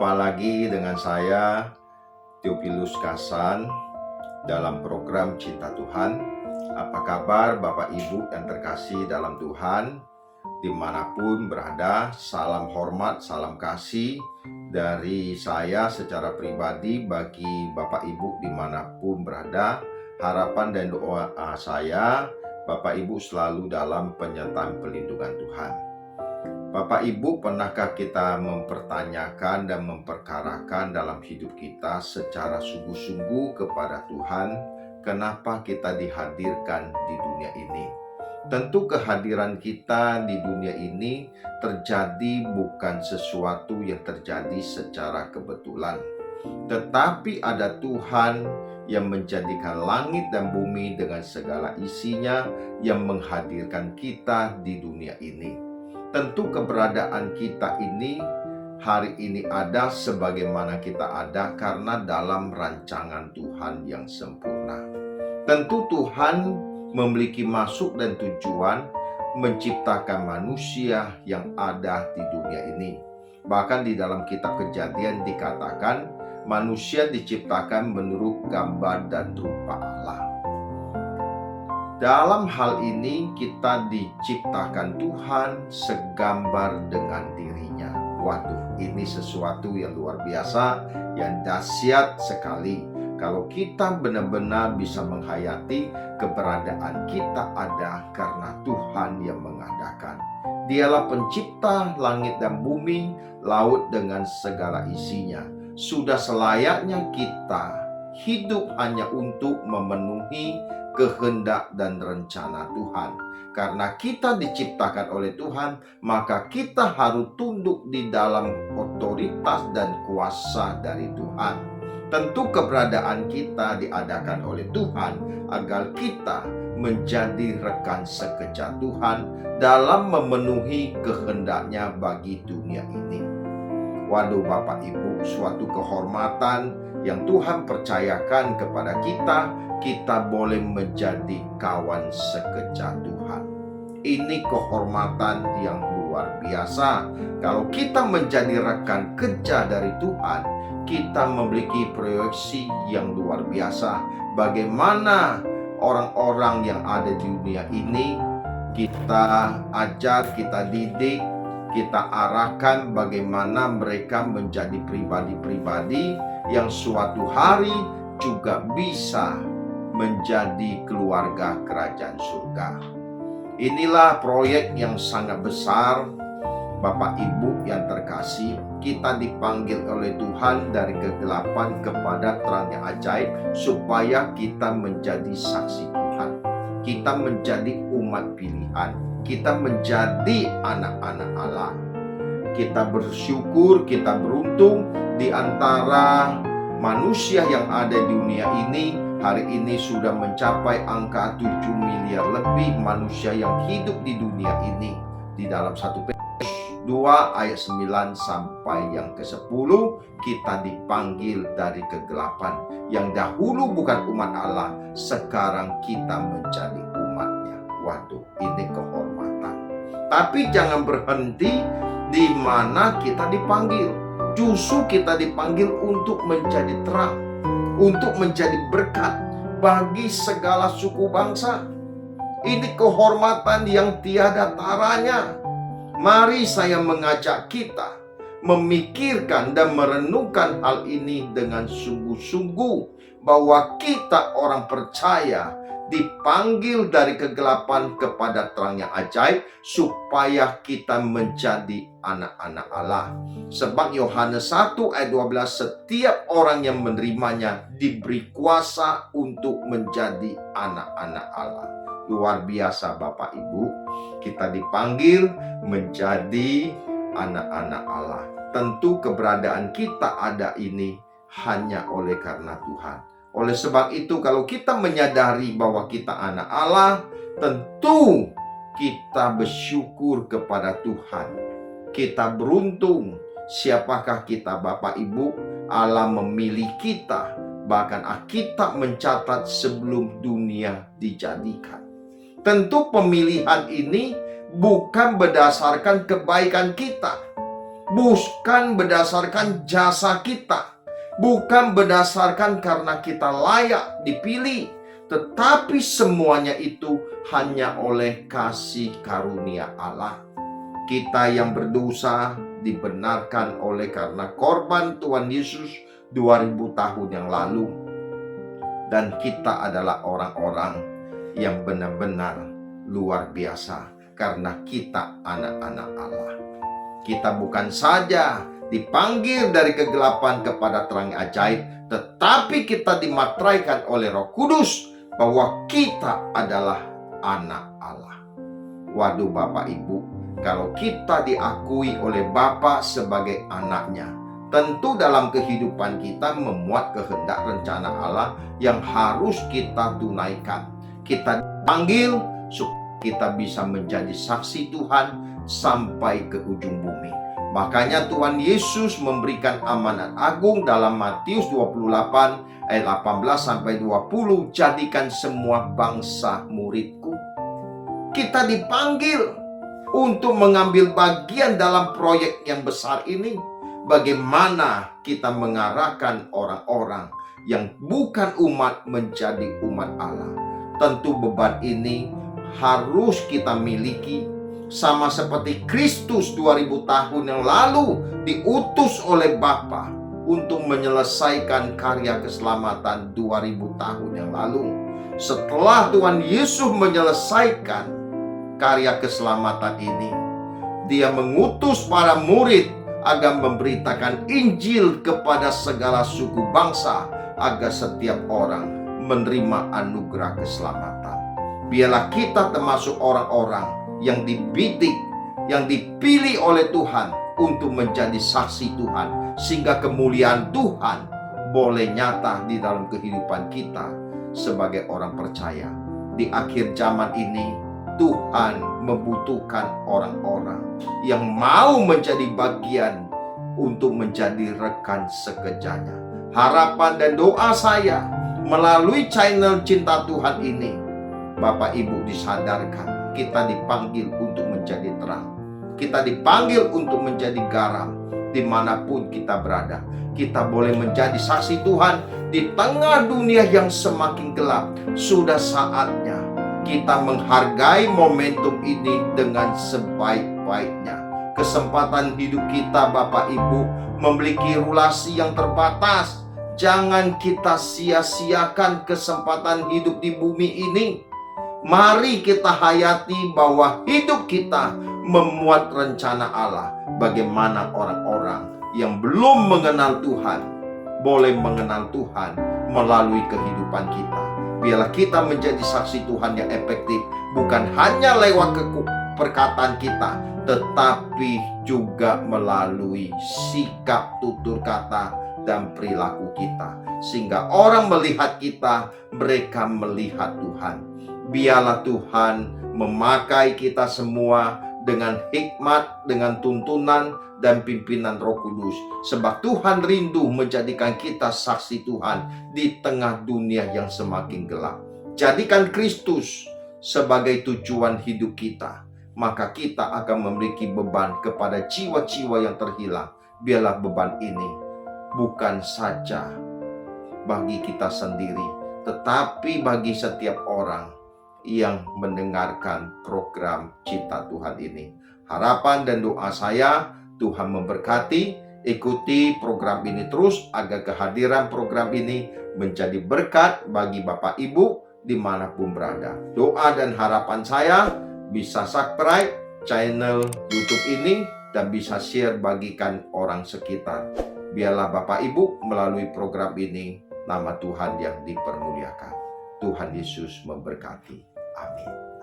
Jumpa lagi dengan saya, Theophilus Kasan, dalam program Cinta Tuhan. Apa kabar Bapak Ibu yang terkasih dalam Tuhan, dimanapun berada? Salam hormat, salam kasih dari saya secara pribadi bagi Bapak Ibu dimanapun berada. Harapan dan doa saya, Bapak Ibu selalu dalam penyertaan pelindungan Tuhan. Bapak Ibu, pernahkah kita mempertanyakan dan memperkarakan dalam hidup kita secara sungguh-sungguh kepada Tuhan, kenapa kita dihadirkan di dunia ini? Tentu kehadiran kita di dunia ini terjadi bukan sesuatu yang terjadi secara kebetulan, tetapi ada Tuhan yang menjadikan langit dan bumi dengan segala isinya yang menghadirkan kita di dunia ini. Tentu keberadaan kita ini hari ini ada sebagaimana kita ada karena dalam rancangan Tuhan yang sempurna. Tentu Tuhan memiliki maksud dan tujuan menciptakan manusia yang ada di dunia ini. Bahkan di dalam kitab Kejadian dikatakan manusia diciptakan menurut gambar dan rupa Allah. Dalam hal ini kita diciptakan Tuhan segambar dengan dirinya. Waduh, ini sesuatu yang luar biasa, yang dahsyat sekali. Kalau kita benar-benar bisa menghayati keberadaan kita ada karena Tuhan yang mengadakan. Dialah pencipta langit dan bumi, laut dengan segala isinya. Sudah selayaknya kita hidup hanya untuk memenuhi kehendak dan rencana Tuhan. Karena kita diciptakan oleh Tuhan, maka kita harus tunduk di dalam otoritas dan kuasa dari Tuhan. Tentu keberadaan kita diadakan oleh Tuhan agar kita menjadi rekan sekerja Tuhan dalam memenuhi kehendaknya bagi dunia ini. Waduh Bapak Ibu, suatu kehormatan yang Tuhan percayakan kepada kita boleh menjadi kawan sekerja Tuhan. Ini kehormatan yang luar biasa. Kalau kita menjadi rekan kerja dari Tuhan, kita memiliki proyeksi yang luar biasa. Bagaimana orang-orang yang ada di dunia ini kita ajar, kita didik, kita arahkan bagaimana mereka menjadi pribadi-pribadi yang suatu hari juga bisa menjadi keluarga kerajaan surga. Inilah proyek yang sangat besar, Bapak Ibu yang terkasih. Kita dipanggil oleh Tuhan dari kegelapan kepada terang yang ajaib, supaya kita menjadi saksi Tuhan. Kita menjadi umat pilihan. Kita menjadi anak-anak Allah. Kita bersyukur, kita beruntung di antara manusia yang ada di dunia ini. Hari ini sudah mencapai angka 7 miliar lebih manusia yang hidup di dunia ini. Di dalam 1 Petrus 2 ayat 9 sampai yang ke-10, kita dipanggil dari kegelapan. Yang dahulu bukan umat Allah, sekarang kita menjadi umatnya. Waduh, ini kehormatan. Tapi jangan berhenti di mana kita dipanggil. Justru kita dipanggil untuk menjadi terang, untuk menjadi berkat bagi segala suku bangsa. Ini kehormatan yang tiada taranya. Mari saya mengajak kita memikirkan dan merenungkan hal ini dengan sungguh-sungguh, bahwa kita orang percaya dipanggil dari kegelapan kepada terang yang ajaib, supaya kita menjadi anak-anak Allah. Sebab Yohanes 1 ayat 12, setiap orang yang menerimanya diberi kuasa untuk menjadi anak-anak Allah. Luar biasa Bapak Ibu, kita dipanggil menjadi anak-anak Allah. Tentu keberadaan kita ada ini hanya oleh karena Tuhan. Oleh sebab itu, kalau kita menyadari bahwa kita anak Allah, tentu kita bersyukur kepada Tuhan. Kita beruntung. Siapakah kita Bapak Ibu? Allah memilih kita. Bahkan Alkitab mencatat sebelum dunia dijadikan. Tentu pemilihan ini bukan berdasarkan kebaikan kita, bukan berdasarkan jasa kita, bukan berdasarkan karena kita layak dipilih, tetapi semuanya itu hanya oleh kasih karunia Allah. Kita yang berdosa dibenarkan oleh karena korban Tuhan Yesus 2000 tahun yang lalu. Dan kita adalah orang-orang yang benar-benar luar biasa karena kita anak-anak Allah. Kita bukan saja dipanggil dari kegelapan kepada terang ajaib, tetapi kita dimateraikan oleh Roh Kudus bahwa kita adalah anak Allah. Waduh Bapak Ibu, kalau kita diakui oleh Bapa sebagai anaknya, tentu dalam kehidupan kita memuat kehendak rencana Allah yang harus kita tunaikan. Kita dipanggil supaya kita bisa menjadi saksi Tuhan sampai ke ujung bumi. Makanya Tuhan Yesus memberikan amanat agung dalam Matius 28 ayat 18 sampai 20, jadikan semua bangsa muridku. Kita dipanggil untuk mengambil bagian dalam proyek yang besar ini. Bagaimana kita mengarahkan orang-orang yang bukan umat menjadi umat Allah. Tentu beban ini harus kita miliki, sama seperti Kristus 2000 tahun yang lalu diutus oleh Bapa untuk menyelesaikan karya keselamatan 2000 tahun yang lalu. Setelah Tuhan Yesus menyelesaikan karya keselamatan ini, Dia mengutus para murid agar memberitakan Injil kepada segala suku bangsa, agar setiap orang menerima anugerah keselamatan. Biarlah kita termasuk orang-orang yang dibidik, yang dipilih oleh Tuhan untuk menjadi saksi Tuhan, sehingga kemuliaan Tuhan boleh nyata di dalam kehidupan kita sebagai orang percaya. Di akhir zaman ini, Tuhan membutuhkan orang-orang yang mau menjadi bagian untuk menjadi rekan sekerjanya. Harapan dan doa saya melalui channel Cinta Tuhan ini, Bapak Ibu disadarkan, kita dipanggil untuk menjadi terang. Kita dipanggil untuk menjadi garam dimanapun kita berada. Kita boleh menjadi saksi Tuhan di tengah dunia yang semakin gelap. Sudah saatnya kita menghargai momentum ini dengan sebaik-baiknya. Kesempatan hidup kita Bapak Ibu memiliki rulasi yang terbatas. Jangan kita sia-siakan kesempatan hidup di bumi ini. Mari kita hayati bahwa hidup kita memuat rencana Allah. Bagaimana orang-orang yang belum mengenal Tuhan boleh mengenal Tuhan melalui kehidupan kita. Biarlah kita menjadi saksi Tuhan yang efektif, bukan hanya lewat perkataan kita, tetapi juga melalui sikap, tutur kata, dan perilaku kita. Sehingga orang melihat kita, mereka melihat Tuhan. Biarlah Tuhan memakai kita semua dengan hikmat, dengan tuntunan, dan pimpinan Roh Kudus. Sebab Tuhan rindu menjadikan kita saksi Tuhan di tengah dunia yang semakin gelap. Jadikan Kristus sebagai tujuan hidup kita, maka kita akan memiliki beban kepada jiwa-jiwa yang terhilang. Biarlah beban ini bukan saja bagi kita sendiri, tetapi bagi setiap orang yang mendengarkan program Cinta Tuhan ini. Harapan dan doa saya, Tuhan memberkati. Ikuti program ini terus agar kehadiran program ini menjadi berkat bagi Bapak Ibu dimanapun berada. Doa dan harapan saya bisa subscribe channel YouTube ini dan bisa share bagikan orang sekitar. Biarlah Bapak Ibu melalui program ini nama Tuhan yang dipermuliakan. Tuhan Yesus memberkati. Amin.